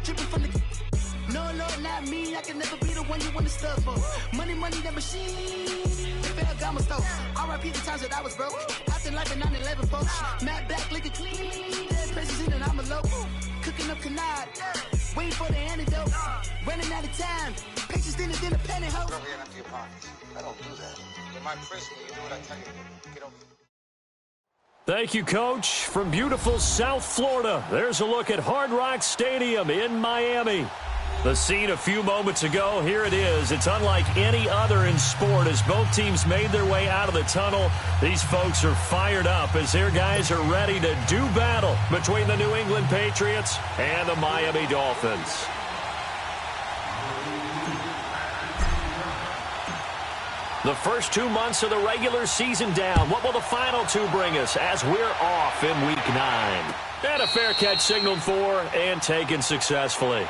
Dripping from the... No, Lord, not me. I can never be the one you want to stuff for. Money, that machine. The Ferragamo store. R.I.P. the times that I was broke. Acting like a 9/11 folks. Matt back, looking clean. Dead president, I'm a local. Cooking up canard. Waiting for the antidote. Running out of time. Patience dinner, penny hoe. Don't get empty your pockets. I don't do that. You might press me. You do what I tell you to. Get over. Thank you, Coach. From beautiful South Florida, there's a look at Hard Rock Stadium in Miami. The scene a few moments ago, here it is. It's unlike any other in sport. As both teams made their way out of the tunnel, these folks are fired up as their guys are ready to do battle between the New England Patriots and the Miami Dolphins. The first 2 months of the regular season down. What will the final two bring us as we're off in Week 9? And a fair catch signaled for and taken successfully.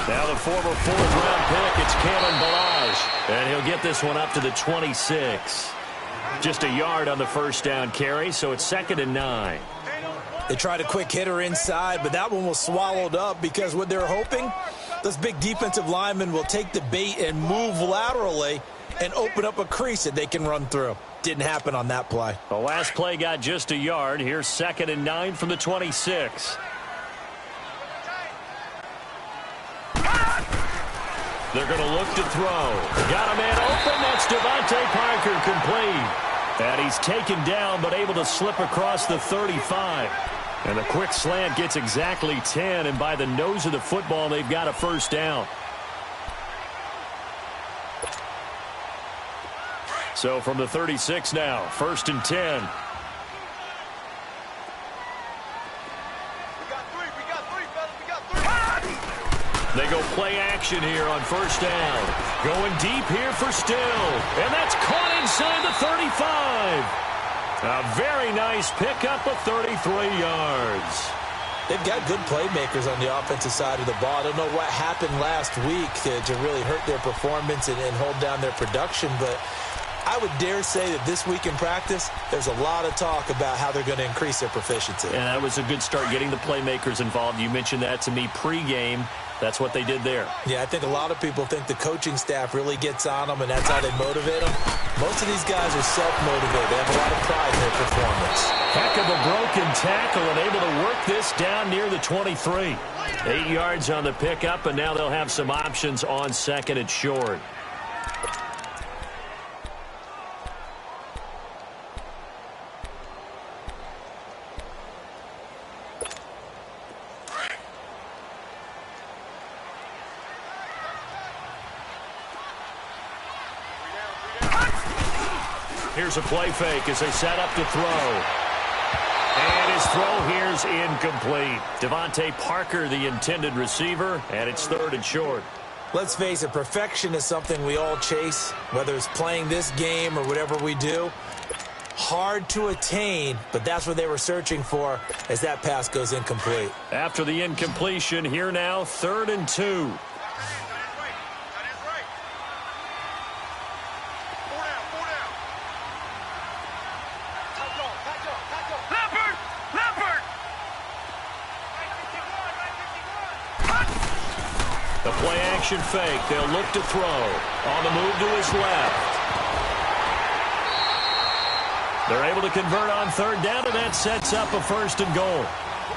Now the former fourth-round pick, it's Kalen Ballage. And he'll get this one up to the 26. Just a yard on the first down carry, so it's 2nd and 9. They tried a quick hitter inside, but that one was swallowed up because what they're hoping, those big defensive linemen will take the bait and move laterally and open up a crease that they can run through. Didn't happen on that play. The last play got just a yard. Here's 2nd and 9 from the 26. They're going to look to throw. Got a man open. That's Devontae Parker complete. And he's taken down but able to slip across the 35. And the quick slant gets exactly 10. And by the nose of the football, they've got a first down. So from the 36 now, 1st and 10. They go play action here on first down. Going deep here for Still. And that's caught inside the 35. A very nice pickup of 33 yards. They've got good playmakers on the offensive side of the ball. I don't know what happened last week to really hurt their performance and hold down their production, but I would dare say that this week in practice, there's a lot of talk about how they're going to increase their proficiency. And that was a good start getting the playmakers involved. You mentioned that to me pregame. That's what they did there. Yeah, I think a lot of people think the coaching staff really gets on them, and that's how they motivate them. Most of these guys are self-motivated. They have a lot of pride in their performance. Heck of a broken tackle and able to work this down near the 23. 8 yards on the pickup, and now they'll have some options on 2nd and short. Here's a play fake as they set up to throw. And his throw here's incomplete. Devontae Parker, the intended receiver, and it's 3rd and short. Let's face it, perfection is something we all chase, whether it's playing this game or whatever we do. Hard to attain, but that's what they were searching for as that pass goes incomplete. After the incompletion, here now, 3rd and 2. The play action fake. They'll look to throw. On the move to his left. They're able to convert on 3rd down, and that sets up a 1st and goal.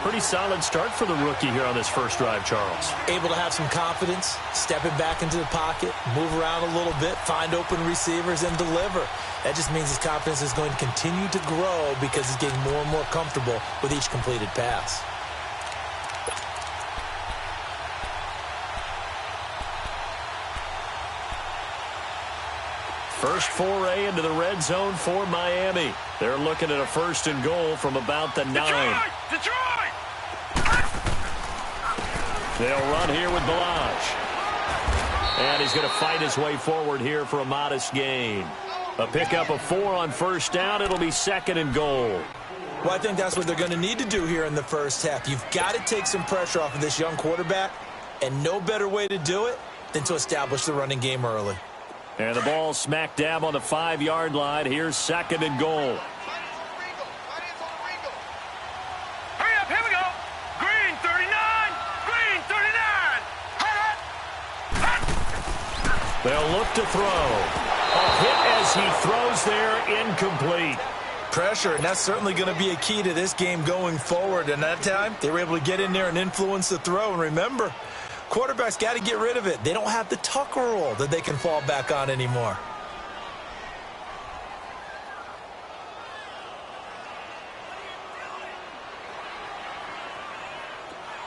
Pretty solid start for the rookie here on this first drive, Charles. Able to have some confidence, stepping back into the pocket, move around a little bit, find open receivers, and deliver. That just means his confidence is going to continue to grow because he's getting more and more comfortable with each completed pass. first foray into the red zone for Miami. They're looking at a 1st and goal from about the 9. Detroit! They'll run here with Balaj. And he's going to fight his way forward here for a modest gain. A pickup of 4 on 1st down. It'll be 2nd and goal. Well, I think that's what they're going to need to do here in the first half. You've got to take some pressure off of this young quarterback, and no better way to do it than to establish the running game early. And the ball smack dab on the 5-yard line. Here's 2nd and goal. Hurry up, here we go. Green 39, green 39. They'll look to throw. A hit as he throws there, incomplete. Pressure, and that's certainly going to be a key to this game going forward. And that time, they were able to get in there and influence the throw. And remember, quarterbacks got to get rid of it. They don't have the Tucker rule that they can fall back on anymore.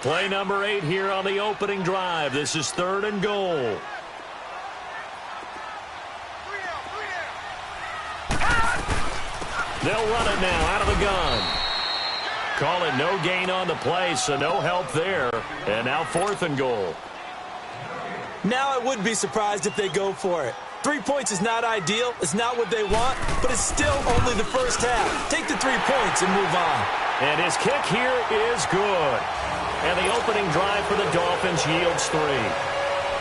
Play number 8 here on the opening drive. This is 3rd and goal. They'll run it now out of the gun. Call it no gain on the play, so no help there. And now 4th and goal. Now I wouldn't be surprised if they go for it. 3 points is not ideal. It's not what they want, but it's still only the first half. Take the 3 points and move on. And his kick here is good. And the opening drive for the Dolphins yields 3.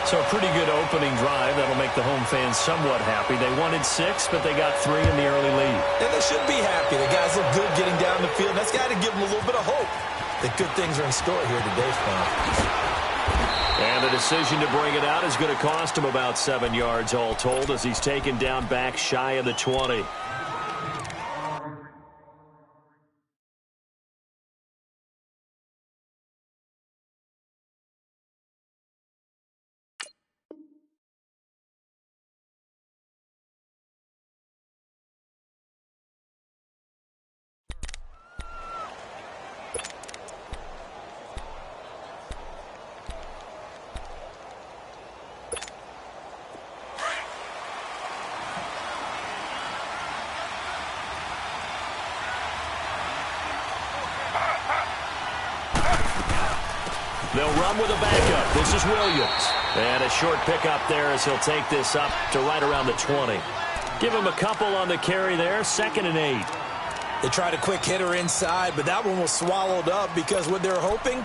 So a pretty good opening drive. That'll make the home fans somewhat happy. They wanted 6, but they got 3 in the early lead. And they should be happy. The guys look good getting down the field. That's got to give them a little bit of hope that good things are in store here today for them. And the decision to bring it out is going to cost him about 7 yards all told as he's taken down back shy of the 20. They'll run with a backup. This is Williams. And a short pickup there as he'll take this up to right around the 20. Give him a couple on the carry there. 2nd and 8. They tried a quick hitter inside, but that one was swallowed up because what they're hoping,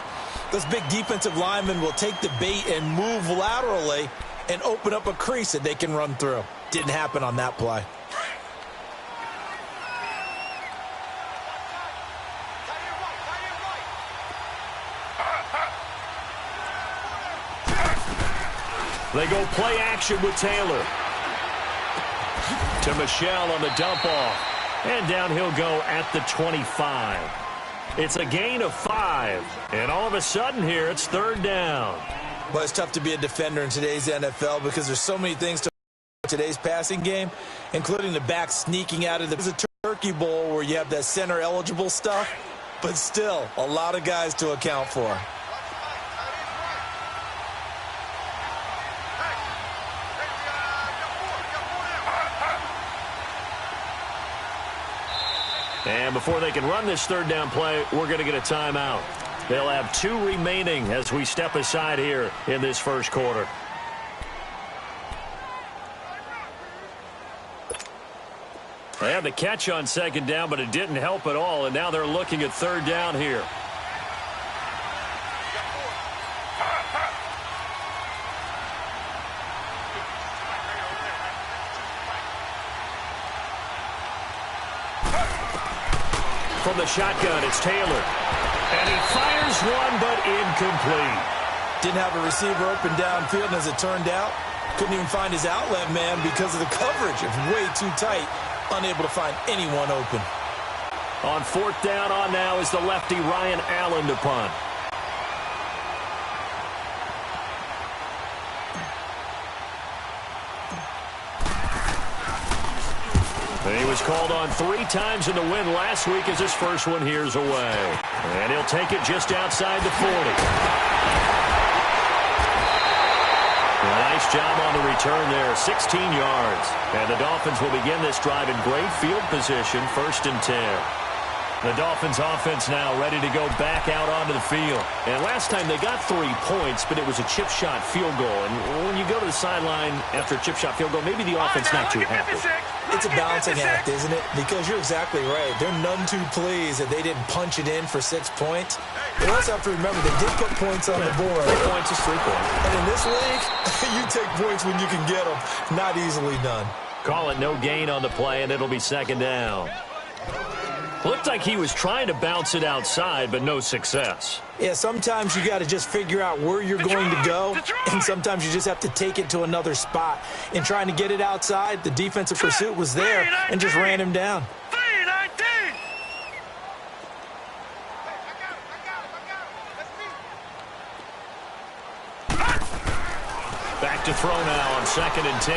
those big defensive linemen will take the bait and move laterally and open up a crease that they can run through. Didn't happen on that play. They go play action with Taylor. To Michelle on the dump off. And down he'll go at the 25. It's a gain of 5. And all of a sudden here, it's 3rd down. Well, it's tough to be a defender in today's NFL because there's so many things to today's passing game, including the back sneaking out of the turkey bowl where you have that center eligible stuff. But still, a lot of guys to account for. And before they can run this 3rd down play, we're going to get a timeout. They'll have 2 remaining as we step aside here in this first quarter. They had the catch on 2nd down, but it didn't help at all, and now they're looking at 3rd down here. From the shotgun, it's Taylor. And he fires one, but incomplete. Didn't have a receiver open downfield, and as it turned out, couldn't even find his outlet man because of the coverage. It's way too tight, unable to find anyone open. On 4th down on now is the lefty Ryan Allen to punt. He was called on 3 times in the win last week as his first one here's away. And he'll take it just outside the 40. Nice job on the return there, 16 yards. And the Dolphins will begin this drive in great field position, 1st and 10. The Dolphins offense now ready to go back out onto the field. And last time they got 3 points, but it was a chip shot field goal. And when you go to the sideline after a chip shot field goal, maybe the offense not too happy. It's a balancing act, isn't it? Because you're exactly right. They're none too pleased that they didn't punch it in for 6 points. You also have to remember they did put points on the board. 3 points is 3 points. And in this league, you take points when you can get them. Not easily done. Call it no gain on the play, and it'll be 2nd down. Looked like he was trying to bounce it outside, but no success. Yeah, sometimes you got to just figure out where you're going to go, and sometimes you just have to take it to another spot. In trying to get it outside, the defensive pursuit was there and just ran him down. Back to throw now on 2nd and 10.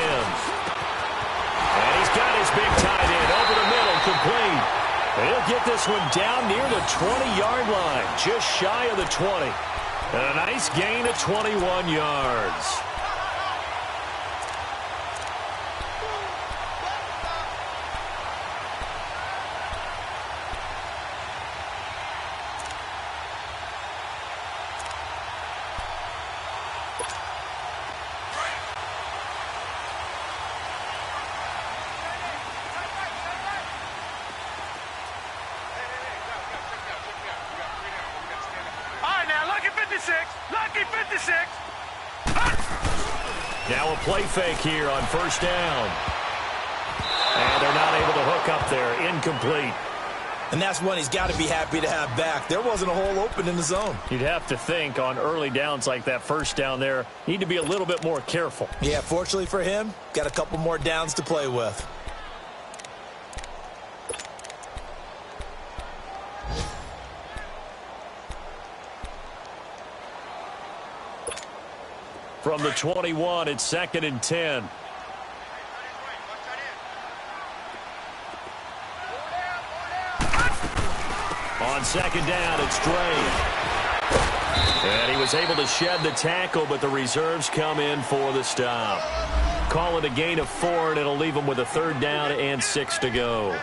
And he's got his big tight end over the middle, complete. He'll get this one down near the 20-yard line, just shy of the 20. And a nice gain of 21 yards. Lucky 56. Now a play fake here on 1st down. And they're not able to hook up there. Incomplete. And that's one he's got to be happy to have back. There wasn't a hole open in the zone. You'd have to think on early downs like that 1st down there, need to be a little bit more careful. Yeah, fortunately for him, got a couple more downs to play with. From the 21, it's 2nd and 10. On 2nd down, it's Dre. And he was able to shed the tackle, but the reserves come in for the stop. Call it a gain of 4, and it'll leave them with a 3rd down and 6 to go.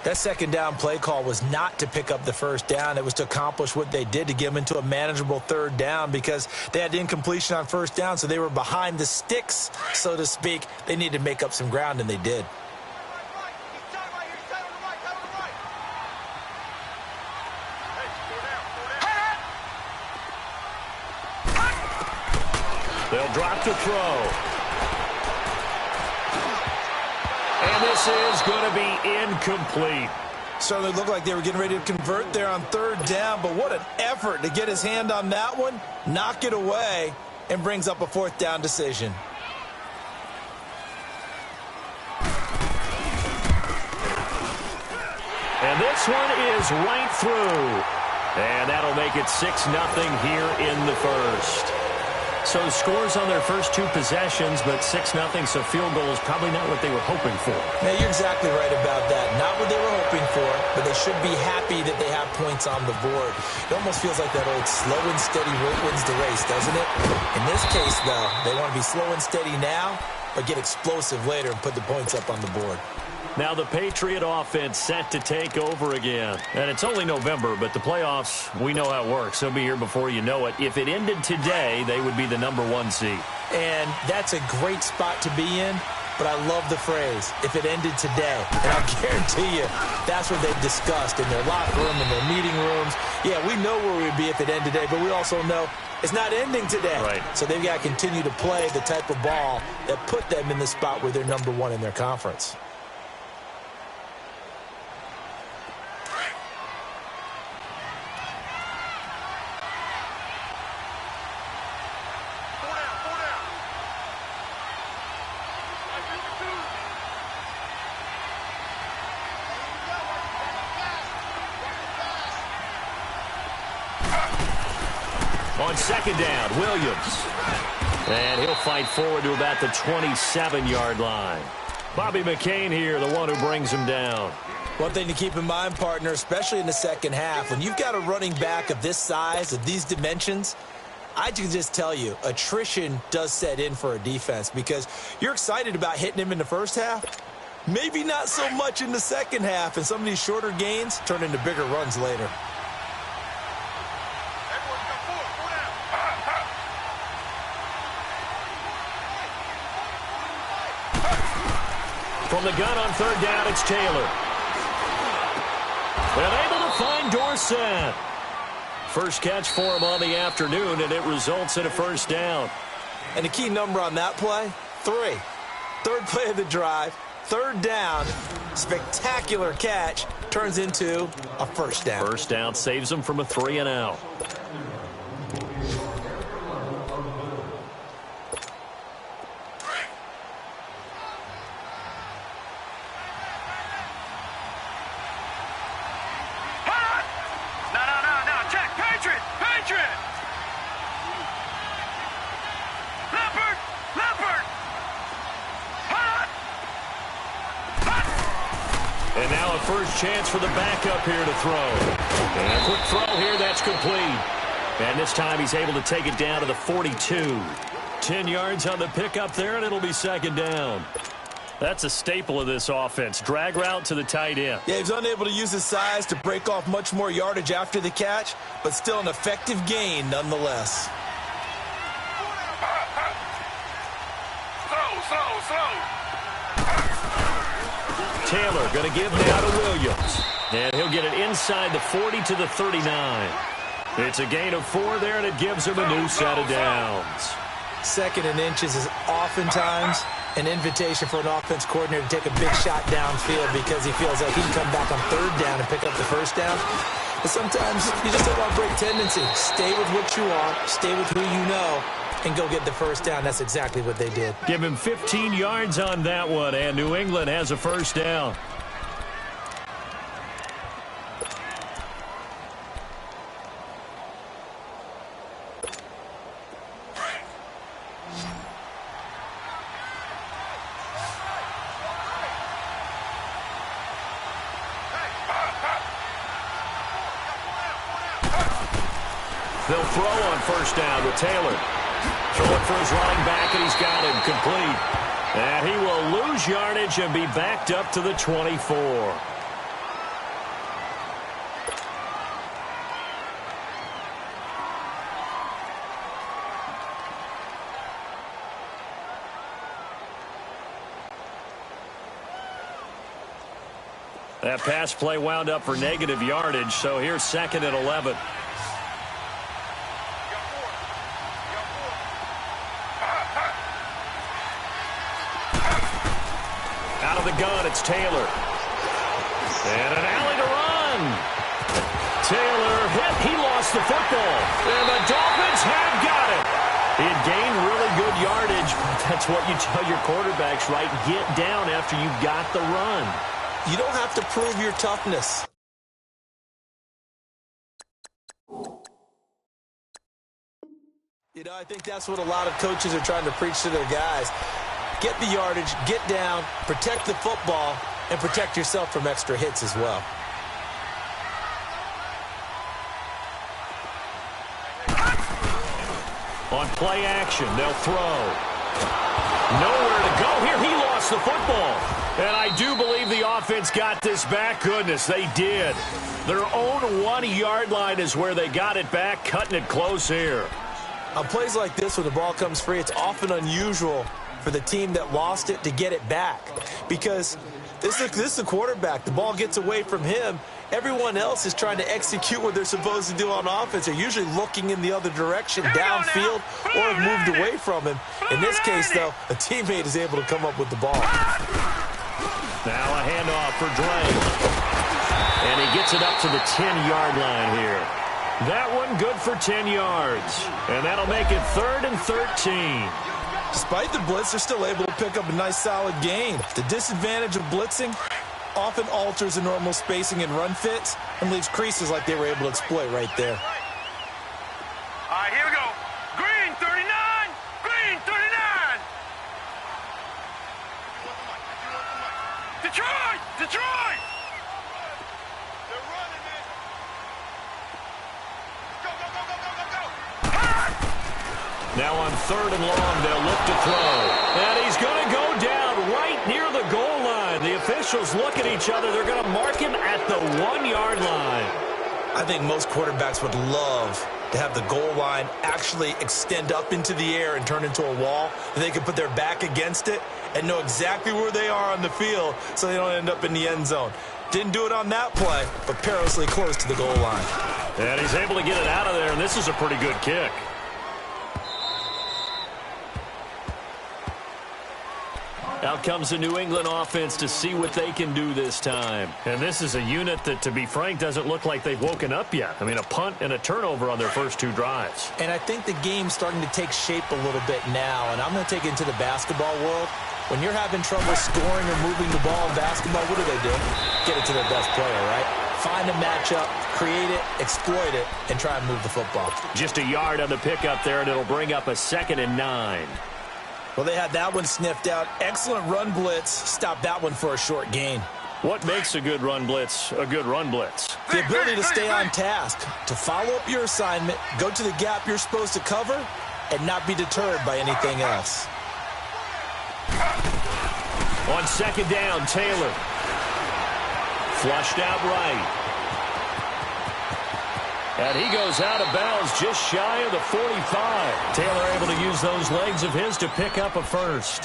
That 2nd down play call was not to pick up the 1st down. It was to accomplish what they did, to get them into a manageable 3rd down, because they had incompletion on 1st down, so they were behind the sticks, so to speak. They needed to make up some ground, and they did. They'll drop to throw. And this is going to be incomplete. Certainly looked like they were getting ready to convert there on 3rd down, but what an effort to get his hand on that one, knock it away, and brings up a 4th down decision. And this one is right through. And that'll make it 6-0 here in the 1st. So scores on their first 2 possessions, but 6-0, so field goal is probably not what they were hoping for. Now, you're exactly right about that. Not what they were hoping for, but they should be happy that they have points on the board. It almost feels like that old slow and steady wins the race, doesn't it? In this case, though, they want to be slow and steady now, but get explosive later and put the points up on the board. Now the Patriot offense set to take over again. And it's only November, but the playoffs, we know how it works. They'll be here before you know it. If it ended today, they would be the #1 seed. And that's a great spot to be in, but I love the phrase, if it ended today. And I'll guarantee you, that's what they've discussed in their locker room, in their meeting rooms. Yeah, we know where we'd be if it ended today, but we also know it's not ending today. Right. So they've got to continue to play the type of ball that put them in the spot where they're #1 in their conference. On 2nd down, Williams. And he'll fight forward to about the 27-yard line. Bobby McCain here, the one who brings him down. One thing to keep in mind, partner, especially in the second half, when you've got a running back of this size, of these dimensions, I can just tell you, attrition does set in for a defense because you're excited about hitting him in the first half. Maybe not so much in the second half, and some of these shorter gains turn into bigger runs later. From the gun on third down, it's Taylor. And able to find Dorsett. First catch for him on the afternoon, and it results in a first down. And the key number on that play, 3. Third play of the drive, third down, spectacular catch, turns into a first down. First down saves him from a 3-and-out. And now a first chance for the backup here to throw. And a quick throw here, that's complete. And this time he's able to take it down to the 42. 10 yards on the pickup there, and it'll be second down. That's a staple of this offense. Drag route to the tight end. Yeah, he's unable to use his size to break off much more yardage after the catch, but still an effective gain nonetheless. Taylor going to give now to Williams. And he'll get it inside the 40 to the 39. It's a gain of 4 there, and it gives him a new set of downs. Second and inches is oftentimes an invitation for an offense coordinator to take a big shot downfield because he feels like he can come back on third down and pick up the first down. But sometimes you just have a break tendency. Stay with what you are, stay with who you know, and go get the first down. That's exactly what they did. Give him 15 yards on that one, and New England has a first down. They'll throw on first down with Taylor. Throwing for his running back, and he's got him complete. And he will lose yardage and be backed up to the 24. That pass play wound up for negative yardage, so here's second and 11. Out of the gun, it's Taylor. And an alley to run. Taylor hit. He lost the football. And the Dolphins have got it. He had gained really good yardage, but that's what you tell your quarterbacks, right? Get down after you got the run. You don't have to prove your toughness. You know, I think that's what a lot of coaches are trying to preach to their guys. Get the yardage, get down, protect the football, and protect yourself from extra hits as well. On play action, they'll throw. Nowhere to go here. He lost the football. And I do believe the offense got this back. Goodness, they did. Their own 1-yard line is where they got it back, cutting it close here. On plays like this, when the ball comes free, it's often unusual for the team that lost it to get it back. Because this is a quarterback. The ball gets away from him. Everyone else is trying to execute what they're supposed to do on offense. They're usually looking in the other direction, downfield, or have moved away from him. In this case, though, a teammate is able to come up with the ball. Now a handoff for Dre. And he gets it up to the 10-yard line here. That one good for 10 yards. And that'll make it 3rd and 13. Despite the blitz, they're still able to pick up a nice solid gain. The disadvantage of blitzing often alters the normal spacing and run fits and leaves creases like they were able to exploit right there. All right, here we go. Green 39. Green 39. Detroit. Detroit. They're running, man. Go, go, go, go, go, go, go. Now on 3rd and long, they'll look to throw. And he's going to go down right near the goal line. The officials look at each other. They're going to mark him at the 1-yard line. I think most quarterbacks would love to have the goal line actually extend up into the air and turn into a wall. And they can put their back against it and know exactly where they are on the field so they don't end up in the end zone. Didn't do it on that play, but perilously close to the goal line. And he's able to get it out of there, and this is a pretty good kick. Out comes the New England offense to see what they can do this time. And this is a unit that, to be frank, doesn't look like they've woken up yet. I mean, a punt and a turnover on their first 2 drives. And I think the game's starting to take shape a little bit now, and I'm going to take it into the basketball world. When you're having trouble scoring or moving the ball in basketball, what do? Get it to their best player, right? Find a matchup, create it, exploit it, and try and move the football. Just a yard on the pickup there, and it'll bring up a 2nd and 9. Well, they had that one sniffed out. Excellent run blitz. Stop that one for a short gain. What makes a good run blitz a good run blitz? The ability to stay on task, to follow up your assignment, go to the gap you're supposed to cover, and not be deterred by anything else. On 2nd down, Taylor. Flushed out right. And he goes out of bounds just shy of the 45. Taylor able to use those legs of his to pick up a first.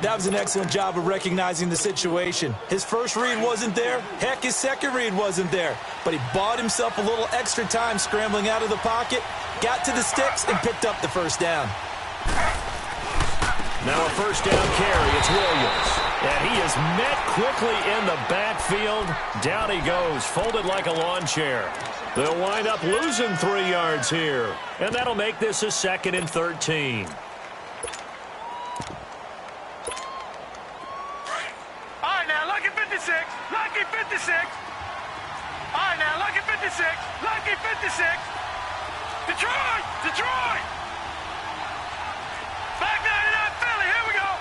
That was an excellent job of recognizing the situation. His first read wasn't there. Heck, his second read wasn't there. But he bought himself a little extra time scrambling out of the pocket, got to the sticks, and picked up the first down. Now a first down carry. It's Williams. And he is met quickly in the backfield. Down he goes, folded like a lawn chair. They'll wind up losing 3 yards here. And that'll make this a 2nd and 13. All right, now, lucky 56. Lucky 56. All right, now, lucky 56. Lucky 56. Detroit! Detroit! Back 99 Philly. Here we go.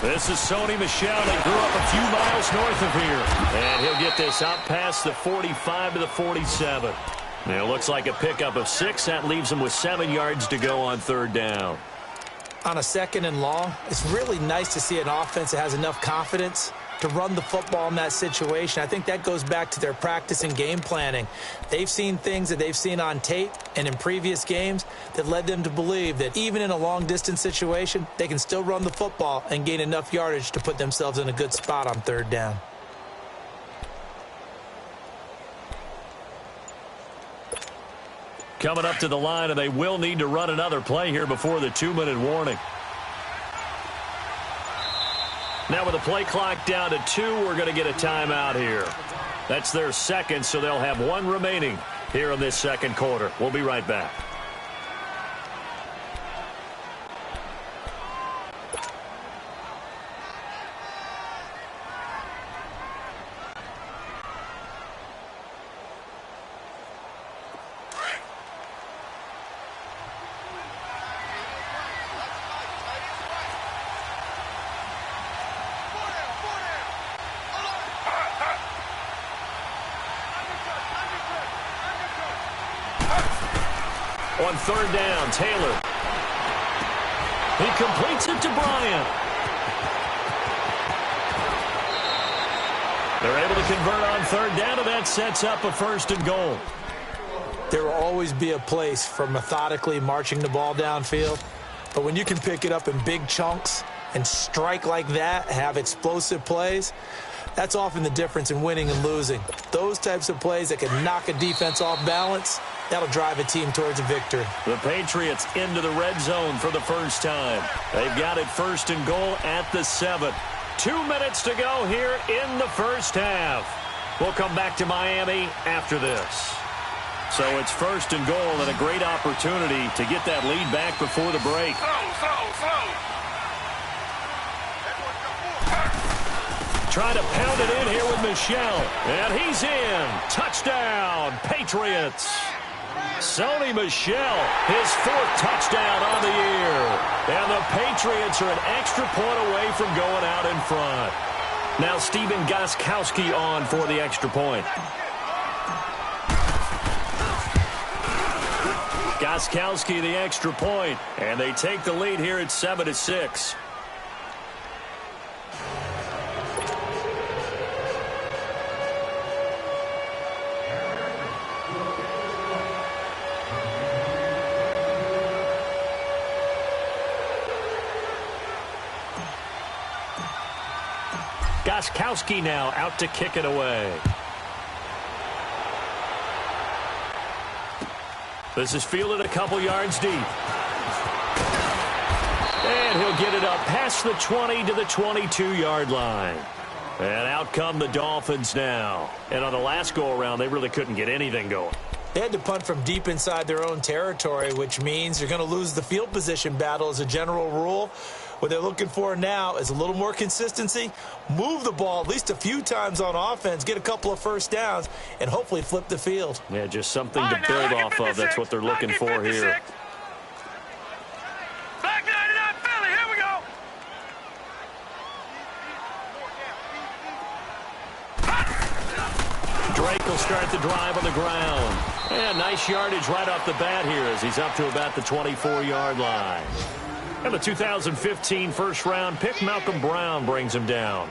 This is Sony Michel. He grew up a few miles north of here. And he'll get this out past the 45 to the 47. Now, it looks like a pickup of 6. That leaves him with 7 yards to go on 3rd down. On a 2nd and long, it's really nice to see an offense that has enough confidence to run the football in that situation. I think that goes back to their practice and game planning. They've seen things that they've seen on tape and in previous games that led them to believe that even in a long-distance situation, they can still run the football and gain enough yardage to put themselves in a good spot on 3rd down. Coming up to the line, and they will need to run another play here before the 2-minute warning. Now with the play clock down to 2, we're going to get a timeout here. That's their 2nd, so they'll have 1 remaining here in this 2nd quarter. We'll be right back. On 3rd down, Taylor. He completes it to Bryant. They're able to convert on 3rd down, and that sets up a 1st and goal. There will always be a place for methodically marching the ball downfield, but when you can pick it up in big chunks and strike like that, have explosive plays, that's often the difference in winning and losing. Those types of plays that can knock a defense off balance, that'll drive a team towards a victory. The Patriots into the red zone for the first time. They've got it 1st and goal at the 7. 2 minutes to go here in the first half. We'll come back to Miami after this. So it's 1st and goal, and a great opportunity to get that lead back before the break. Slow. Trying to pound it in here with Michel. And he's in. Touchdown, Patriots. Sony Michel, his 4th touchdown on the year. And the Patriots are an extra point away from going out in front. Now Steven Gostkowski on for the extra point. Gostkowski the extra point, and they take the lead here at 7-6. Gostkowski now out to kick it away. This is fielded a couple yards deep. And he'll get it up past the 20 to the 22-yard line. And out come the Dolphins now. And on the last go-around, they really couldn't get anything going. They had to punt from deep inside their own territory, which means you're going to lose the field position battle as a general rule. What they're looking for now is a little more consistency, move the ball at least a few times on offense, get a couple of first downs, and hopefully flip the field. Yeah, just something to build off of. That's what they're looking for here. Back 99 Philly, here we go. Drake will start the drive on the ground. And nice yardage right off the bat here as he's up to about the 24-yard line. And the 2015 first-round pick, Malcolm Brown, brings him down.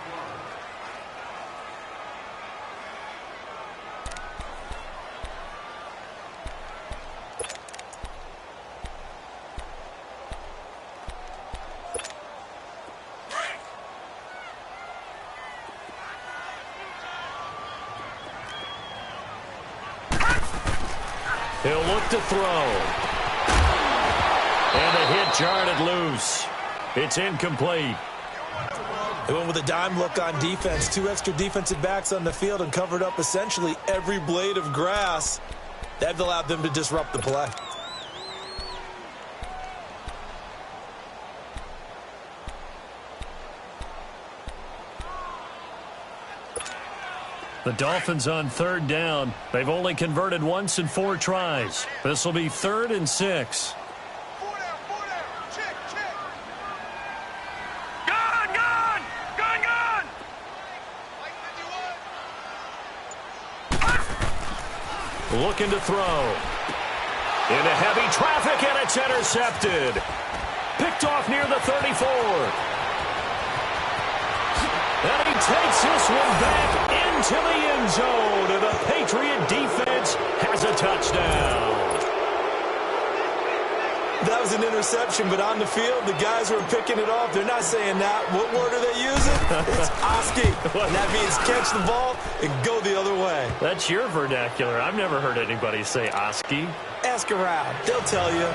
He'll look to throw. And the hit jarred it loose. It's incomplete. They went with a dime look on defense. 2 extra defensive backs on the field and covered up essentially every blade of grass. That allowed them to disrupt the play. The Dolphins on 3rd down. They've only converted once in 4 tries. This will be 3rd and 6. Looking to throw. Into heavy traffic, and it's intercepted. Picked off near the 34. And he takes this one back into the end zone. And the Patriot defense has a touchdown. That was an interception, but on the field, the guys who are picking it off, they're not saying that. What word are they using? It's Oski. And that means catch the ball and go the other way. That's your vernacular. I've never heard anybody say Oski. Ask around. They'll tell you.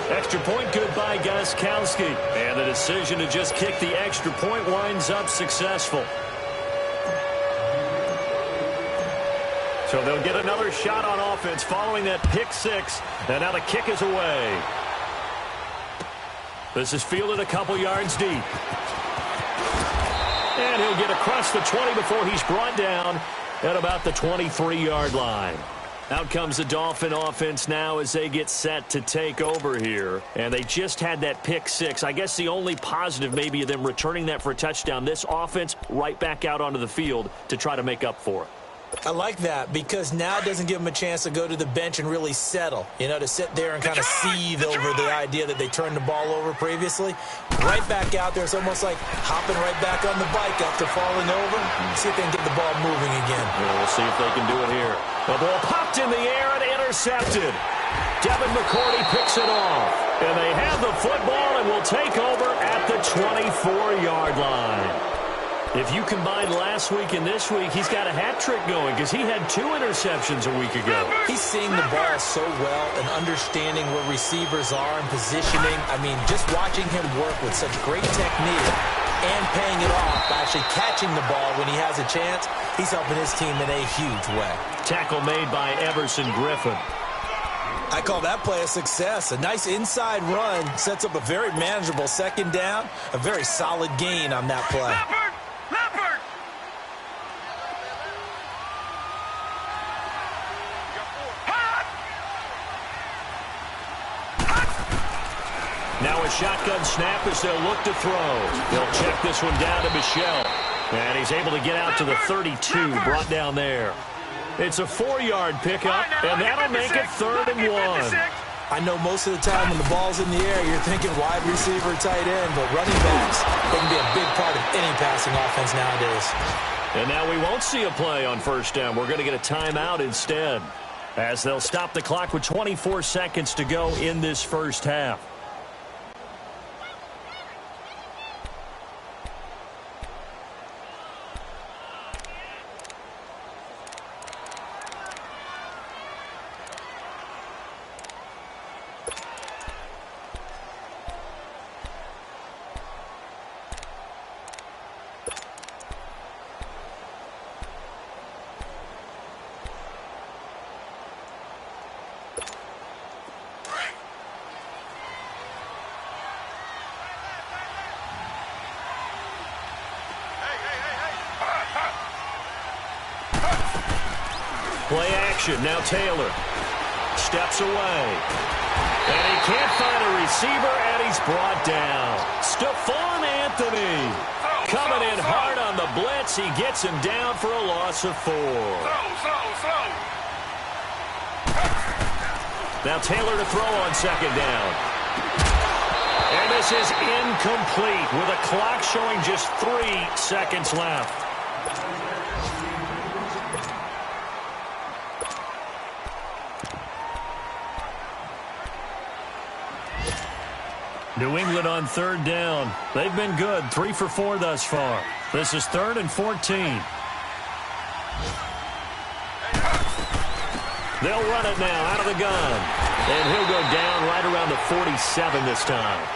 Extra point good by Gostkowski. And the decision to just kick the extra point winds up successful. So they'll get another shot on offense following that pick 6. And now the kick is away. This is fielded a couple yards deep. And he'll get across the 20 before he's brought down at about the 23-yard line. Out comes the Dolphin offense now as they get set to take over here. And they just had that pick 6. I guess the only positive maybe of them returning that for a touchdown. This offense right back out onto the field to try to make up for it. I like that because now it doesn't give them a chance to go to the bench and really settle, you know, to sit there and kind of seethe over the idea that they turned the ball over previously. Right back out there, it's almost like hopping right back on the bike after falling over. See if they can get the ball moving again. Yeah, we'll see if they can do it here. The ball popped in the air and intercepted. Devin McCourty picks it off. And they have the football and will take over at the 24-yard line. If you combine last week and this week, he's got a hat trick going because he had 2 interceptions a week ago. He's seeing the ball so well and understanding where receivers are and positioning. I mean, just watching him work with such great technique and paying it off by actually catching the ball when he has a chance, he's helping his team in a huge way. Tackle made by Everson Griffin. I call that play a success. A nice inside run sets up a very manageable 2nd down, a very solid gain on that play. Leopard! Now a shotgun snap as they'll look to throw. They'll check this one down to Michel. And he's able to get out to the 32, brought down there. It's a 4-yard pickup, and that'll make it 3rd and 1. I know most of the time when the ball's in the air, you're thinking wide receiver, tight end, but running backs, they can be a big part of any passing offense nowadays. And now we won't see a play on first down. We're going to get a timeout instead, as they'll stop the clock with 24 seconds to go in this first half. Play action. Now Taylor steps away. And he can't find a receiver, and he's brought down. Stephon Anthony coming in hard on the blitz. He gets him down for a loss of 4. Slow. Now Taylor to throw on second down. And this is incomplete with a clock showing just 3 seconds left. New England on third down. They've been good, 3 for 4 thus far. This is 3rd and 14. They'll run it now out of the gun. And he'll go down right around the 47 this time.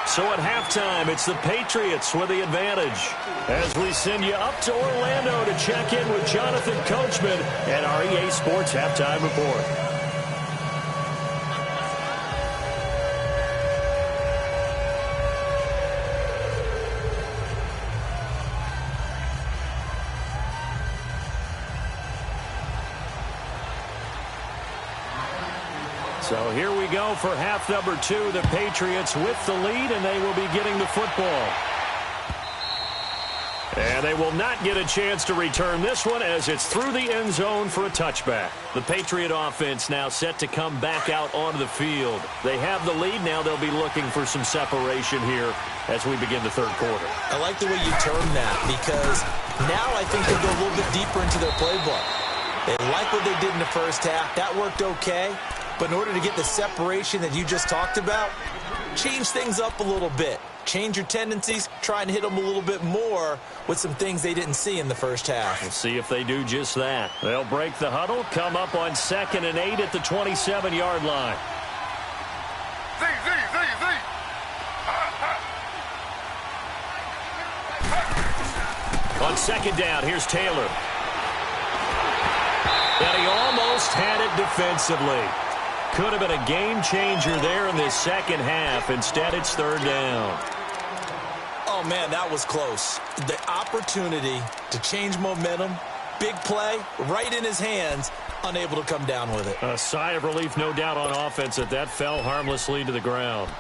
So at halftime, it's the Patriots with the advantage. As we send you up to Orlando to check in with Jonathan Coachman at our EA Sports Halftime Report. So here we go for half number 2. The Patriots with the lead, and they will be getting the football. And they will not get a chance to return this one as it's through the end zone for a touchback. The Patriot offense now set to come back out onto the field. They have the lead. Now they'll be looking for some separation here as we begin the third quarter. I like the way you term that, because now I think they'll go a little bit deeper into their playbook. They like what they did in the first half. That worked okay. But in order to get the separation that you just talked about, change things up a little bit. Change your tendencies, try and hit them a little bit more with some things they didn't see in the first half. We'll see if they do just that. They'll break the huddle, come up on 2nd and 8 at the 27-yard line. Z. On second down, here's Taylor. And he almost had it defensively. Could have been a game changer there in this second half. Instead, it's 3rd down. Oh, man, that was close. The opportunity to change momentum, big play, right in his hands, unable to come down with it. A sigh of relief, no doubt, on offense that that fell harmlessly to the ground.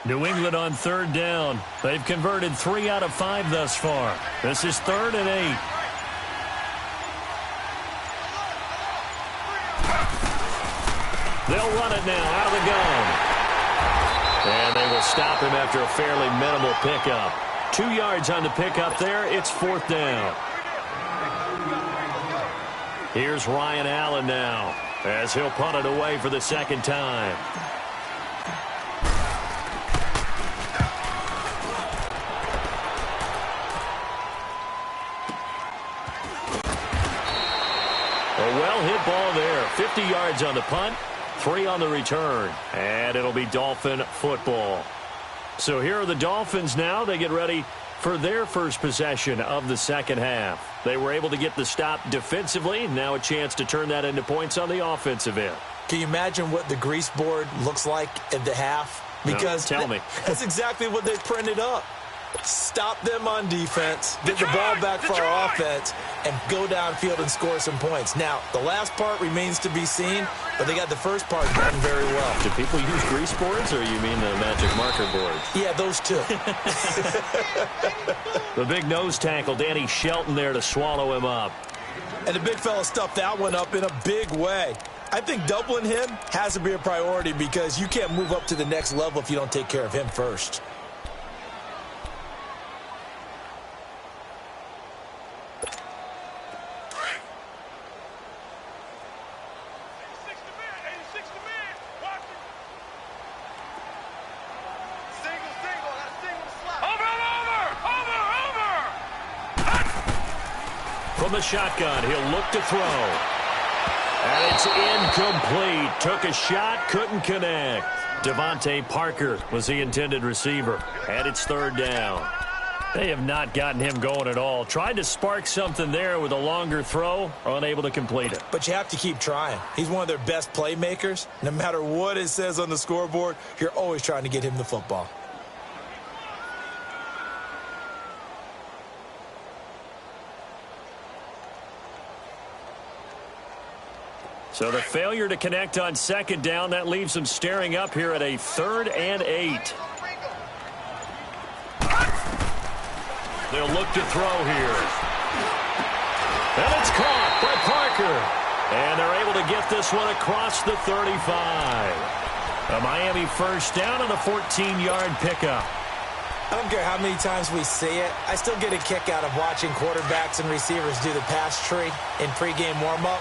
New England on 3rd down. They've converted 3 out of 5 thus far. This is 3rd and 8. They'll run it now out of the gun. And they will stop him after a fairly minimal pickup. 2 yards on the pickup there. It's 4th down. Here's Ryan Allen now as he'll punt it away for the 2nd time. A well-hit ball there. 50 yards on the punt, 3 on the return. And it'll be Dolphin football. So here are the Dolphins now. They get ready for their first possession of the second half. They were able to get the stop defensively. Now a chance to turn that into points on the offensive end. Can you imagine what the grease board looks like at the half? Because no, tell me. That's exactly what they printed up. Stop them on defense, get the ball back for our offense, and go downfield and score some points. Now, the last part remains to be seen, but they got the first part done very well. Do people use grease boards, or you mean the magic marker boards? Yeah, those two. The big nose tackle, Danny Shelton, there to swallow him up. And the big fella stuffed that one up in a big way. I think doubling him has to be a priority because you can't move up to the next level if you don't take care of him first. From the shotgun, he'll look to throw. And it's incomplete. Took a shot, couldn't connect. Devontae Parker was the intended receiver. And it's third down. They have not gotten him going at all. Tried to spark something there with a longer throw, unable to complete it. But you have to keep trying. He's one of their best playmakers. No matter what it says on the scoreboard, you're always trying to get him the football. So the failure to connect on second down, that leaves them staring up here at a 3rd and 8. They'll look to throw here. And it's caught by Parker. And they're able to get this one across the 35. A Miami first down and a 14-yard pickup. I don't care how many times we see it. I still get a kick out of watching quarterbacks and receivers do the pass tree in pregame warm-up.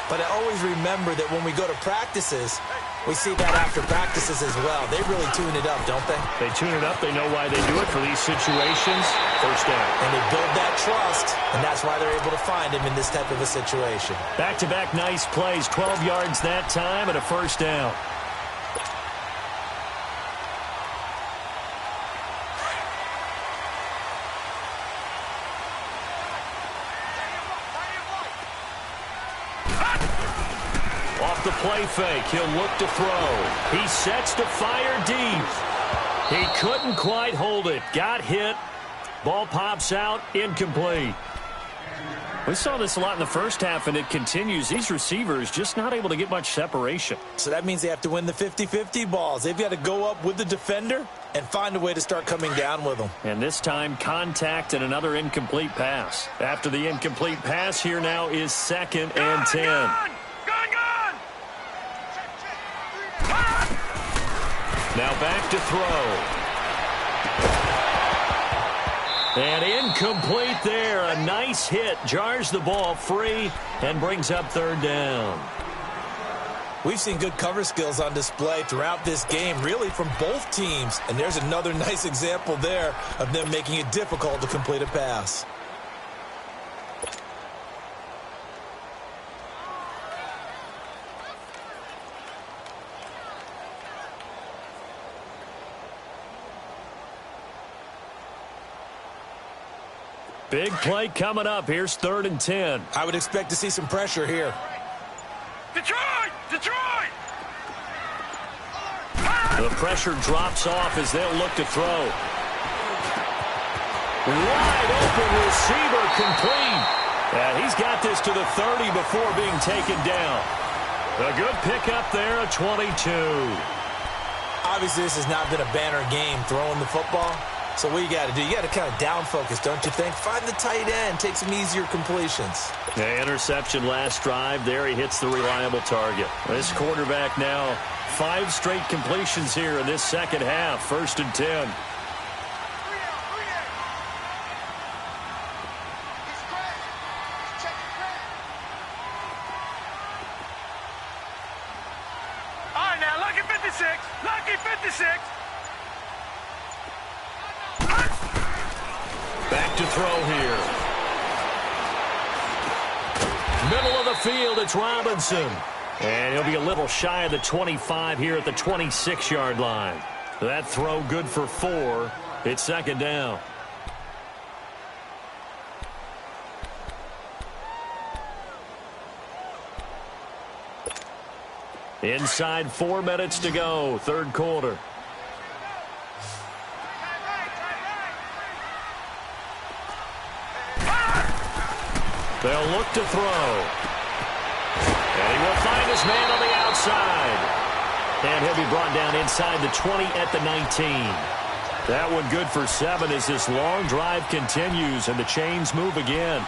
But I always remember that when we go to practices, we see that after practices as well. They really tune it up, don't they? They tune it up. They know why they do it for these situations. First down. And they build that trust, and that's why they're able to find him in this type of a situation. Back-to-back nice plays. 12 yards that time and a first down. The play fake. He'll look to throw. He sets to fire deep. He couldn't quite hold it. Got hit. Ball pops out. Incomplete. We saw this a lot in the first half, and it continues. These receivers just not able to get much separation. So that means they have to win the 50-50 balls. They've got to go up with the defender and find a way to start coming down with them. And this time, contact and another incomplete pass. After the incomplete pass, here now is 2nd and 10. Now back to throw. And incomplete there. A nice hit. Jars the ball free and brings up 3rd down. We've seen good cover skills on display throughout this game, really from both teams. And there's another nice example there of them making it difficult to complete a pass. Big play coming up. Here's 3rd and 10. I would expect to see some pressure here. Detroit! Detroit! The pressure drops off as they'll look to throw. Wide open receiver complete. And he's got this to the 30 before being taken down. A good pickup there, a 22. Obviously, this has not been a banner game throwing the football. So what you got to do, you got to kind of down focus, don't you think? Find the tight end, take some easier completions. The interception last drive. There he hits the reliable target. This quarterback now 5 straight completions here in this second half. 1st and 10. All right, now, lucky 56. Lucky 56. Back to throw here. Middle of the field, it's Robinson. And he'll be a little shy of the 25 here at the 26-yard line. That throw good for 4. It's 2nd down. Inside 4 minutes to go, 3rd quarter. They'll look to throw. And he will find his man on the outside. And he'll be brought down inside the 20 at the 19. That one good for 7 as this long drive continues and the chains move again.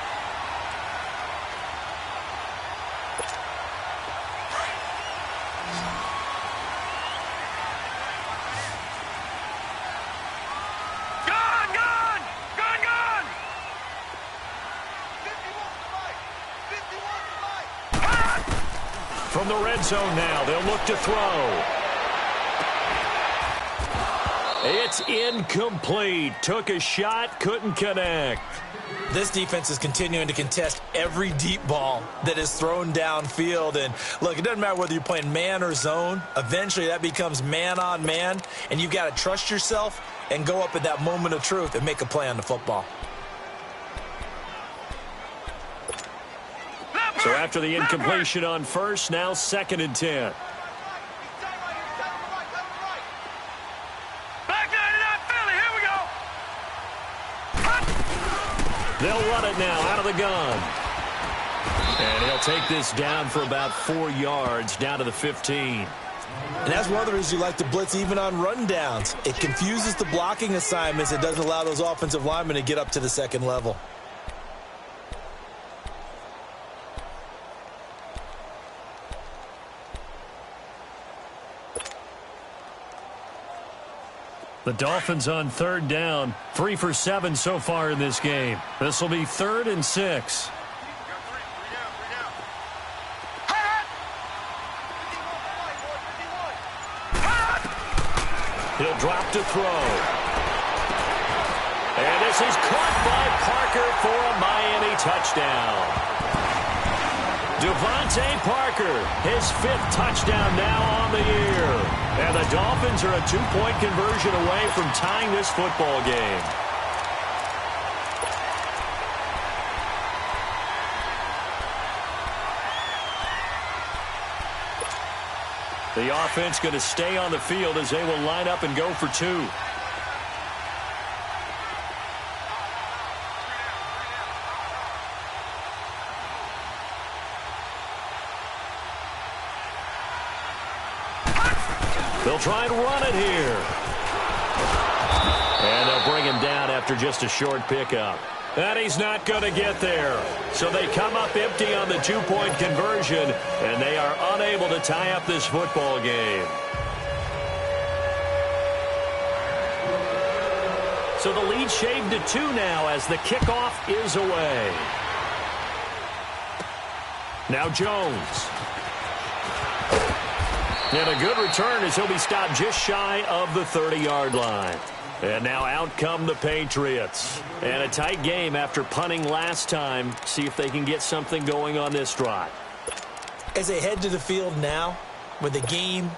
From the red zone now, they'll look to throw. It's incomplete. Took a shot, couldn't connect. This defense is continuing to contest every deep ball that is thrown downfield. And, look, it doesn't matter whether you're playing man or zone. Eventually, that becomes man-on-man, and you've got to trust yourself and go up at that moment of truth and make a play on the football. So after the incompletion on first, now 2nd and 10. They'll run it now out of the gun. And he'll take this down for about 4 yards, down to the 15. And that's one of the reasons you like to blitz even on rundowns. It confuses the blocking assignments. It doesn't allow those offensive linemen to get up to the second level. The Dolphins on 3rd down, 3 for 7 so far in this game. This will be 3rd and 6. He'll drop to throw. And this is caught by Parker for a Miami touchdown. Devontae Parker, his 5th touchdown now on the year. And the Dolphins are a 2-point conversion away from tying this football game. The offense going to stay on the field as they will line up and go for 2. They'll try and run it here. And they'll bring him down after just a short pickup. And he's not going to get there. So they come up empty on the 2-point conversion, and they are unable to tie up this football game. So the lead shaved to 2 now as the kickoff is away. Now Jones. And a good return as he'll be stopped just shy of the 30-yard line. And now out come the Patriots. And a tight game after punting last time. See if they can get something going on this drive. As they head to the field now, with the game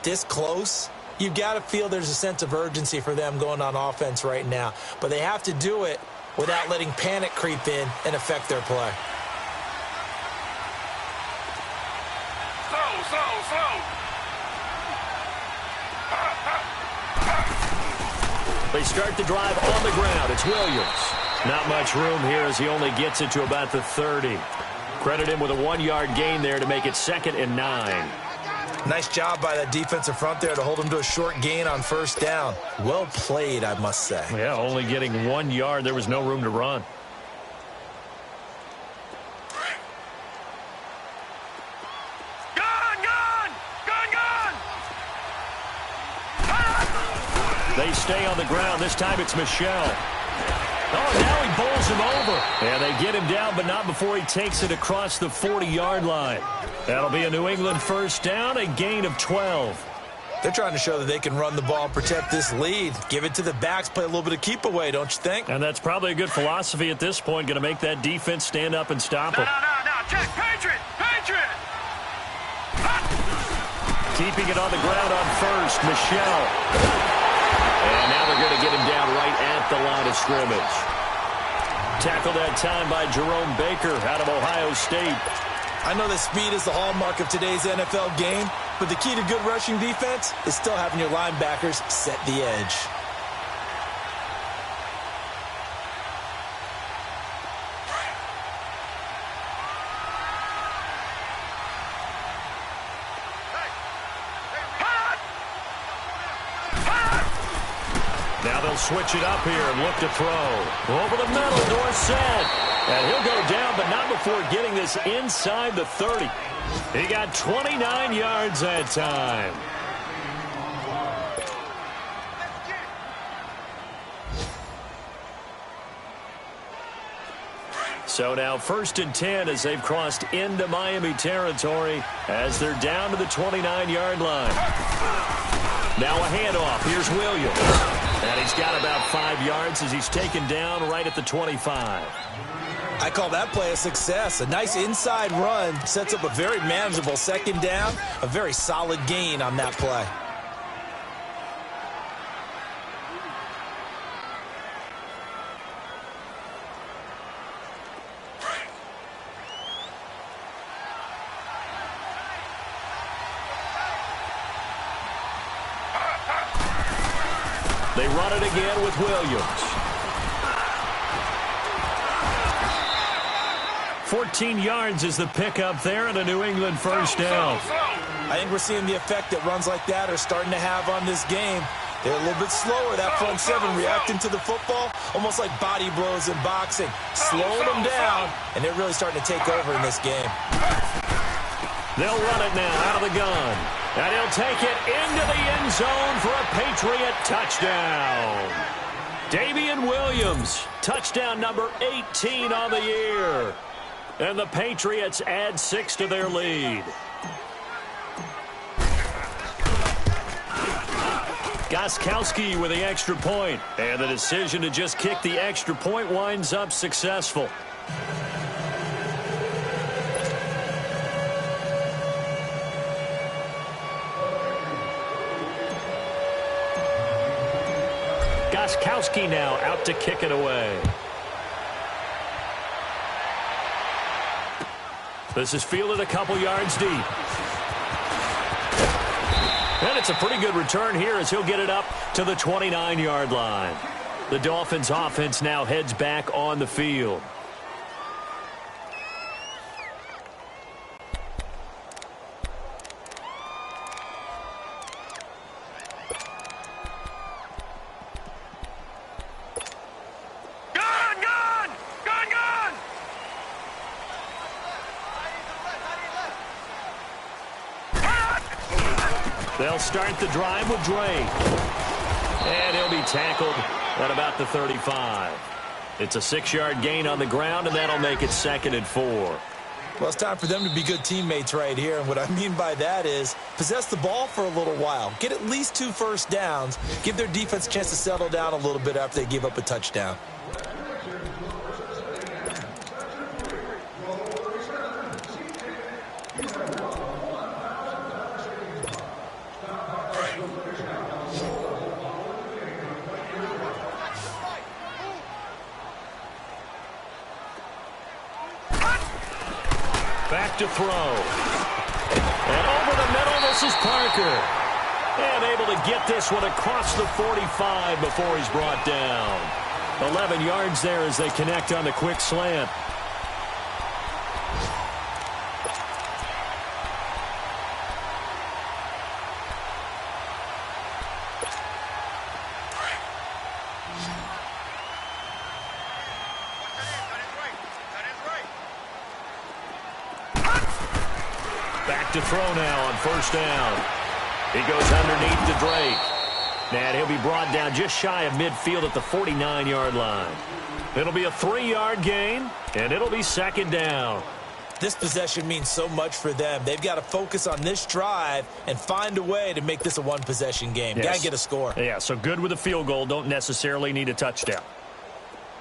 this close, you've got to feel there's a sense of urgency for them going on offense right now. But they have to do it without letting panic creep in and affect their play. They start the drive on the ground. It's Williams. Not much room here as he only gets it to about the 30. Credit him with a 1-yard gain there to make it 2nd and 9. Nice job by that defensive front there to hold him to a short gain on 1st down. Well played, I must say. Yeah, only getting 1 yard. There was no room to run. They stay on the ground. This time it's Michel. Oh, now he bowls him over. And they get him down, but not before he takes it across the 40-yard line. That'll be a New England 1st down, a gain of 12. They're trying to show that they can run the ball and protect this lead. Give it to the backs, play a little bit of keep away, don't you think? And that's probably a good philosophy at this point, going to make that defense stand up and stop him. No. Check. Patriot. Keeping it on the ground on 1st, Michel. And now they're going to get him down right at the line of scrimmage. Tackled that time by Jerome Baker out of Ohio State. I know that speed is the hallmark of today's NFL game, but the key to good rushing defense is still having your linebackers set the edge. Now they'll switch it up here and look to throw. Over the middle, Dorsett. And he'll go down, but not before getting this inside the 30. He got 29 yards that time. So now 1st and 10 as they've crossed into Miami territory as they're down to the 29-yard line. Now a handoff. Here's Williams. And he's got about 5 yards as he's taken down right at the 25. I call that play a success. A nice inside run sets up a very manageable 2nd down. A very solid gain on that play. They run it again with Williams. 14 yards is the pickup there and a New England 1st down. I think we're seeing the effect that runs like that are starting to have on this game. They're a little bit slower, that front 7, reacting to the football, almost like body blows in boxing. Slowing them down, and they're really starting to take over in this game. They'll run it now out of the gun. And he'll take it into the end zone for a Patriot touchdown. Damian Williams, touchdown number 18 on the year. And the Patriots add 6 to their lead. Gostkowski with the extra point. And the decision to just kick the extra point winds up successful. Gostkowski now out to kick it away. This is fielded a couple yards deep. And it's a pretty good return here as he'll get it up to the 29-yard line. The Dolphins offense now heads back on the field. They'll start the drive with Drake. And he'll be tackled at about the 35. It's a 6-yard gain on the ground, and that'll make it 2nd and 4. Well, it's time for them to be good teammates right here. And what I mean by that is possess the ball for a little while. Get at least 2 first downs. Give their defense a chance to settle down a little bit after they give up a touchdown. Back to throw. And over the middle, this is Parker. And able to get this one across the 45 before he's brought down. 11 yards there as they connect on the quick slant. To throw now on 1st down. He goes underneath to Drake. And he'll be brought down just shy of midfield at the 49-yard line. It'll be a 3-yard gain, and it'll be 2nd down. This possession means so much for them. They've got to focus on this drive and find a way to make this a one-possession game. Yes. Got to get a score. Yeah, so good with a field goal. Don't necessarily need a touchdown.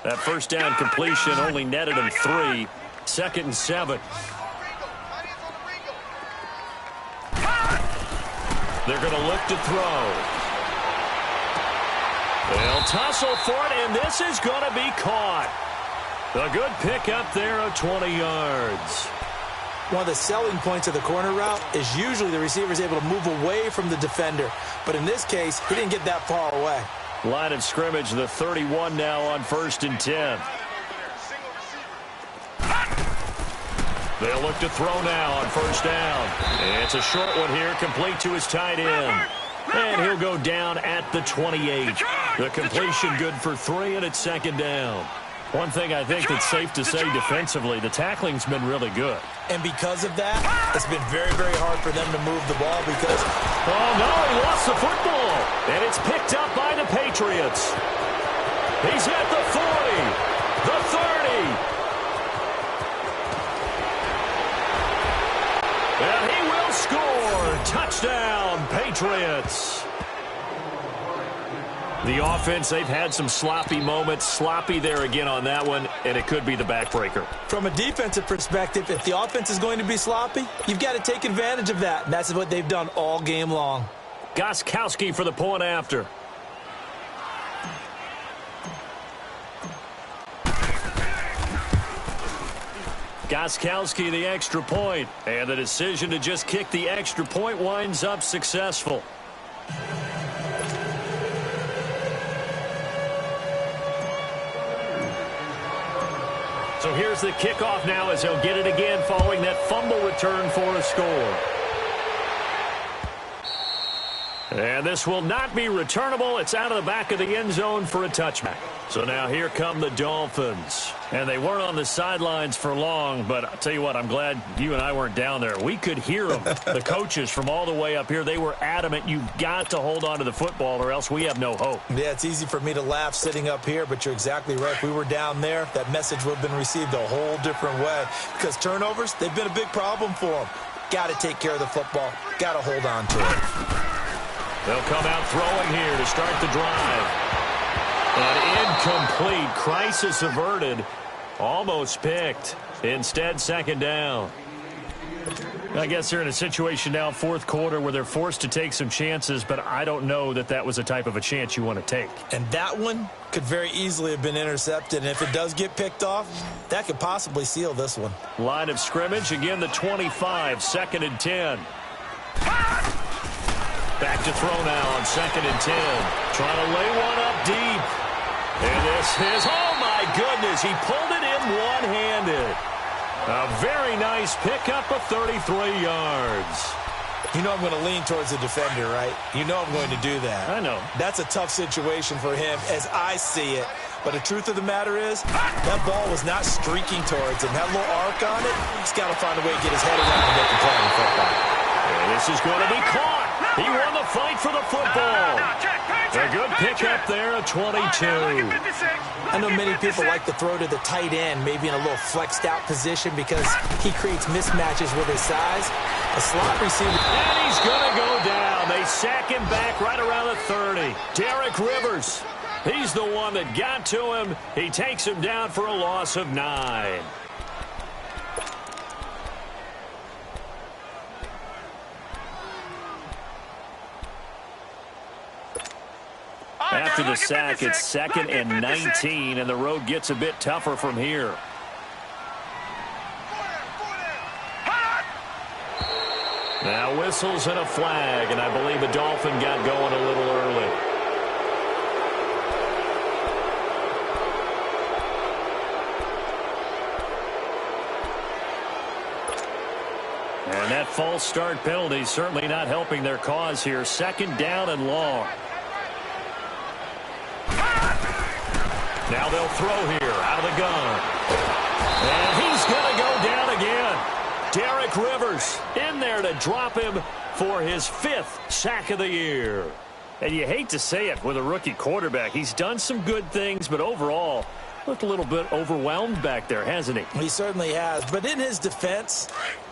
That 1st down completion only netted him 3. 2nd and 7. They're going to look to throw. They'll tussle for it, and this is going to be caught. A good pickup there of 20 yards. One of the selling points of the corner route is usually the receiver is able to move away from the defender. But in this case, he didn't get that far away. Line of scrimmage, the 31 now on 1st and 10. They'll look to throw now on 1st down. It's a short one here, complete to his tight end. And he'll go down at the 28. The completion good for 3, and it's second down. One thing I think that's safe to say defensively, the tackling's been really good. And because of that, it's been very, very hard for them to move the ball because... Oh, no, he lost the football. And it's picked up by the Patriots. He's at the 40, the 30. And he will score. Touchdown, Patriots. The offense, they've had some sloppy moments. Sloppy there again on that one, and it could be the backbreaker. From a defensive perspective, if the offense is going to be sloppy, you've got to take advantage of that. And that's what they've done all game long. Gostkowski for the point after. Gostkowski the extra point, and the decision to just kick the extra point winds up successful. So here's the kickoff now as he'll get it again following that fumble return for a score. And this will not be returnable. It's out of the back of the end zone for a touchback. So now here come the Dolphins. And they weren't on the sidelines for long, but I'll tell you what, I'm glad you and I weren't down there. We could hear them. The coaches from all the way up here, they were adamant, you've got to hold on to the football or else we have no hope. Yeah, it's easy for me to laugh sitting up here, but you're exactly right. If we were down there, that message would have been received a whole different way. Because turnovers, they've been a big problem for them. Got to take care of the football. Got to hold on to it. They'll come out throwing here to start the drive. An incomplete. Crisis averted. Almost picked. Instead, second down. I guess they're in a situation now, fourth quarter, where they're forced to take some chances, but I don't know that that was the type of a chance you want to take. And that one could very easily have been intercepted, and if it does get picked off, that could possibly seal this one. Line of scrimmage, again the 25, second and 10. Back to throw now on second and 10. Trying to lay one up deep. And this is, oh my goodness, he pulled it in one-handed. A very nice pickup of 33 yards. You know I'm going to lean towards the defender, right? You know I'm going to do that. I know. That's a tough situation for him as I see it. But the truth of the matter is, that ball was not streaking towards him. That little arc on it, he's got to find a way to get his head around and make a play on the football. And this is going to be caught. He won the fight for the football. A good pickup there at 22. I know many people like to throw to the tight end, maybe in a little flexed out position because he creates mismatches with his size. A slot receiver. And he's going to go down. They sack him back right around the 30. Derek Rivers. He's the one that got to him. He takes him down for a loss of 9. After the sack, it's second and 19, and the road gets a bit tougher from here. Now whistles and a flag, and I believe the Dolphin got going a little early. And that false start penalty certainly not helping their cause here. Second down and long. Now they'll throw here out of the gun. And he's going to go down again. Derek Rivers in there to drop him for his 5th sack of the year. And you hate to say it with a rookie quarterback. He's done some good things, but overall, looked a little bit overwhelmed back there, hasn't he? He certainly has. But in his defense,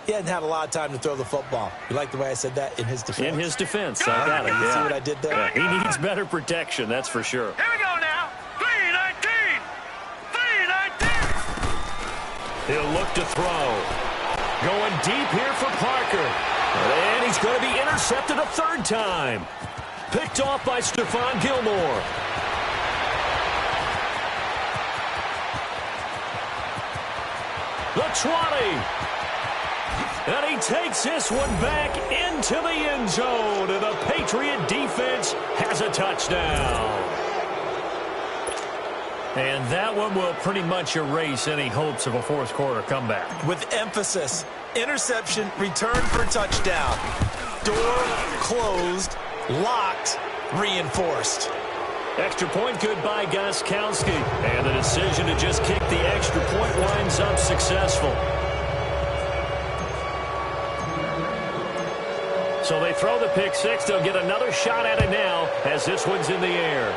he hasn't had a lot of time to throw the football. You like the way I said that? In his defense. In his defense. I got it. You see what I did there? Yeah, he needs better protection, that's for sure. Here we go now. 3-19. 3-19. He'll look to throw. Going deep here for Parker. And he's going to be intercepted a 3rd time. Picked off by Stephon Gilmore. The 20. And he takes this one back into the end zone. And the Patriot defense has a touchdown. And that one will pretty much erase any hopes of a fourth quarter comeback. With emphasis, interception, return for touchdown. Door closed locked, reinforced. Extra point good by Gostkowski. And the decision to just kick the extra point winds up successful. So they throw the pick six. They'll get another shot at it now as this one's in the air.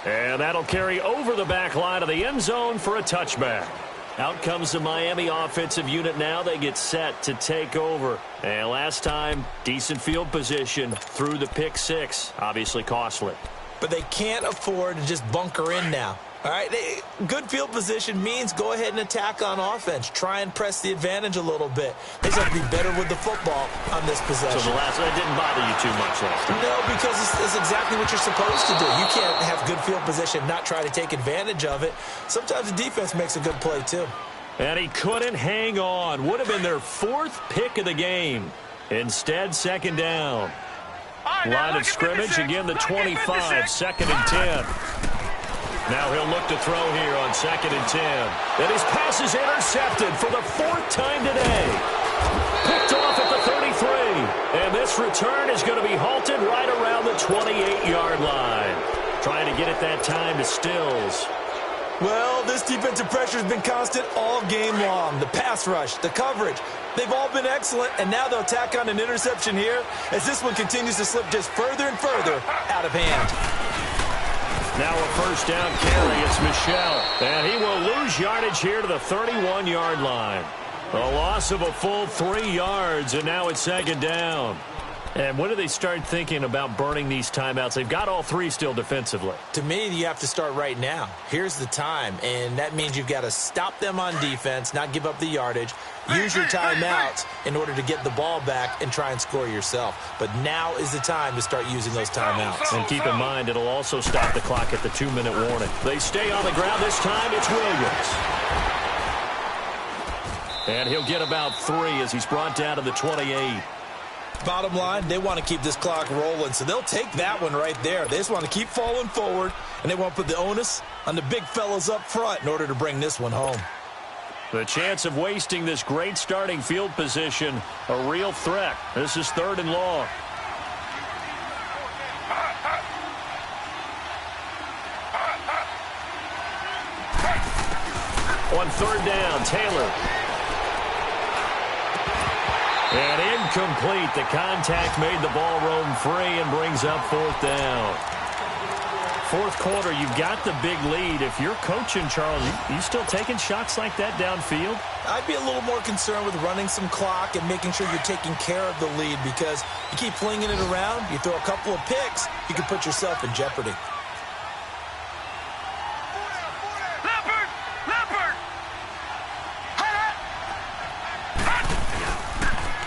And that'll carry over the back line of the end zone for a touchback. Out comes the Miami offensive unit now. They get set to take over. And last time, decent field position through the pick six. Obviously costly. But they can't afford to just bunker in now. All right, good field position means go ahead and attack on offense. Try and press the advantage a little bit. They just have to be better with the football on this possession. So the last one didn't bother you too much last time? No, because it's exactly what you're supposed to do. You can't have good field position, not try to take advantage of it. Sometimes the defense makes a good play, too. And he couldn't hang on. Would have been their fourth pick of the game. Instead, second down. Line of scrimmage, again the 25, second and 10. Now he'll look to throw here on second and 10. And his pass is intercepted for the fourth time today. Picked off at the 33. And this return is going to be halted right around the 28-yard line. Trying to get it that time to Stills. Well, this defensive pressure has been constant all game long. The pass rush, the coverage, they've all been excellent, and now they'll tack on an interception here as this one continues to slip just further and further out of hand. Now a first down carry. It's Michel, and he will lose yardage here to the 31-yard line. A loss of a full 3 yards, and now it's second down. And when do they start thinking about burning these timeouts? They've got all three still defensively. To me, you have to start right now. Here's the time, and that means you've got to stop them on defense, not give up the yardage, use your timeouts in order to get the ball back and try and score yourself. But now is the time to start using those timeouts. And keep in mind, it'll also stop the clock at the 2-minute warning. They stay on the ground. This time it's Williams. And he'll get about 3 as he's brought down to the 28. Bottom line, they want to keep this clock rolling, so they'll take that one right there. They just want to keep falling forward, and they want to put the onus on the big fellas up front in order to bring this one home. The chance of wasting this great starting field position, a real threat. This is third and long. On third down, Taylor. And incomplete. The contact made the ball roam free and brings up fourth down. Fourth quarter, you've got the big lead. If you're coaching, Charles, you still taking shots like that downfield? I'd be a little more concerned with running some clock and making sure you're taking care of the lead, because you keep flinging it around, you throw a couple of picks, you can put yourself in jeopardy.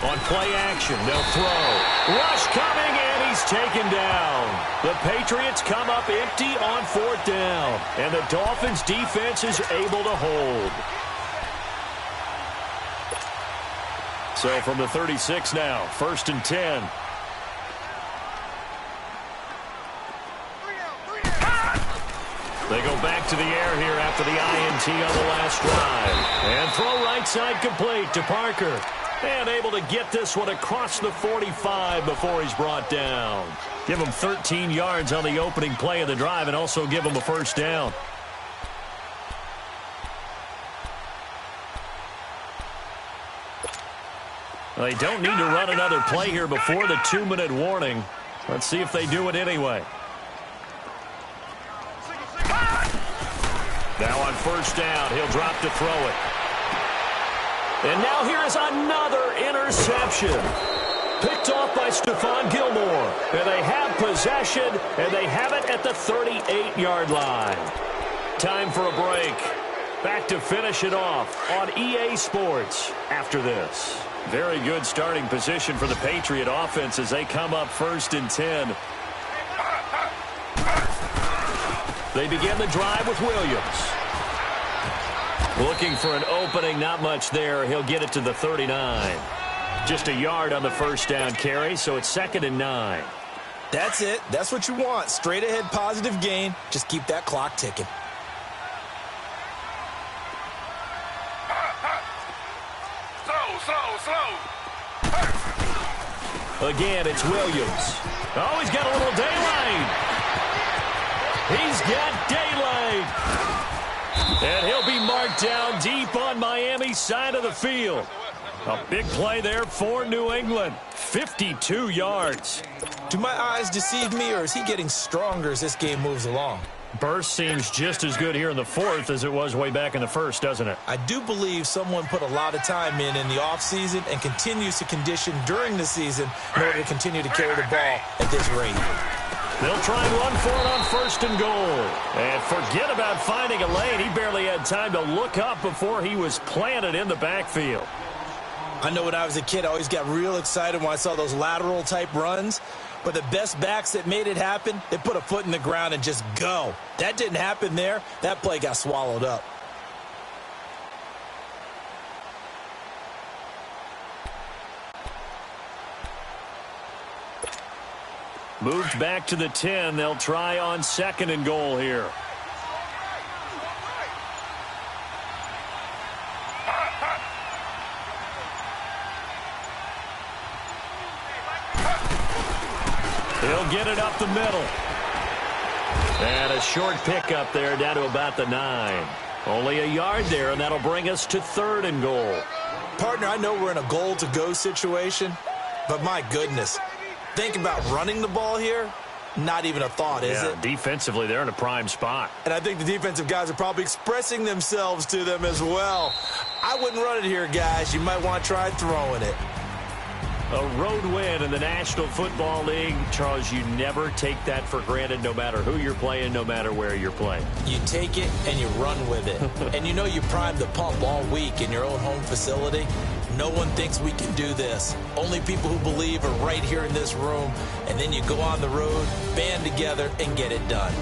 On play action, they'll throw. Rush coming, and he's taken down. The Patriots come up empty on fourth down, and the Dolphins' defense is able to hold. So from the 36 now, first and 10. They go back to the air here after the INT on the last drive. And throw right side complete to Parker. And able to get this one across the 45 before he's brought down. Give him 13 yards on the opening play of the drive and also give him a first down. They don't need to run another play here before the 2-minute warning. Let's see if they do it anyway. Now on first down, he'll drop to throw it. And now here is another interception. Picked off by Stephon Gilmore. And they have possession, and they have it at the 38-yard line. Time for a break. Back to finish it off on EA Sports after this. Very good starting position for the Patriot offense as they come up first and 10. They begin the drive with Williams. Looking for an opening, not much there. He'll get it to the 39. Just a yard on the first down carry, so it's second and 9. That's it. That's what you want. Straight ahead positive gain. Just keep that clock ticking. Slow. Again, it's Williams. Oh, he's got a little daylight. He's got daylight. And he'll be marked down deep on Miami's side of the field. A big play there for New England. 52 yards. Do my eyes deceive me, or is he getting stronger as this game moves along? Burst seems just as good here in the fourth as it was way back in the first, doesn't it? I do believe someone put a lot of time in the offseason and continues to condition during the season in order to continue to carry the ball at this rate. They'll try and run for it on 1st and goal. And forget about finding a lane. He barely had time to look up before he was planted in the backfield. I know when I was a kid, I always got real excited when I saw those lateral-type runs. But the best backs that made it happen, they put a foot in the ground and just go. That didn't happen there. That play got swallowed up. Moved back to the 10. They'll try on 2nd and goal here. He'll get it up the middle. And a short pickup there down to about the 9. Only a yard there, and that'll bring us to 3rd and goal. Partner, I know we're in a goal-to-go situation, but my goodness, think about running the ball here. Not even a thought, is it? Defensively, they're in a prime spot. And I think the defensive guys are probably expressing themselves to them as well. I wouldn't run it here, guys. You might want to try throwing it. A road win in the National Football League. Charles, you never take that for granted no matter who you're playing, no matter where you're playing. You take it and you run with it. And you know you primed the pump all week in your own home facility. No one thinks we can do this. Only people who believe are right here in this room. And then you go on the road, band together, and get it done.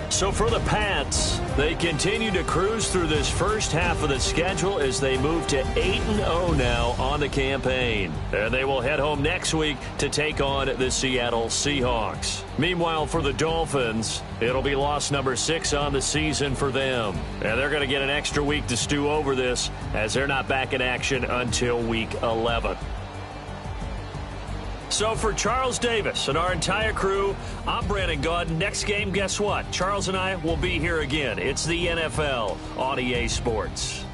So for the Pats, they continue to cruise through this first half of the schedule as they move to 8-0 now on the campaign. And they will head home next week to take on the Seattle Seahawks. Meanwhile, for the Dolphins, it'll be loss number 6 on the season for them. And they're going to get an extra week to stew over this as they're not back in action until week 11. So for Charles Davis and our entire crew, I'm Brandon Gaudin. Next game, guess what? Charles and I will be here again. It's the NFL on EA Sports.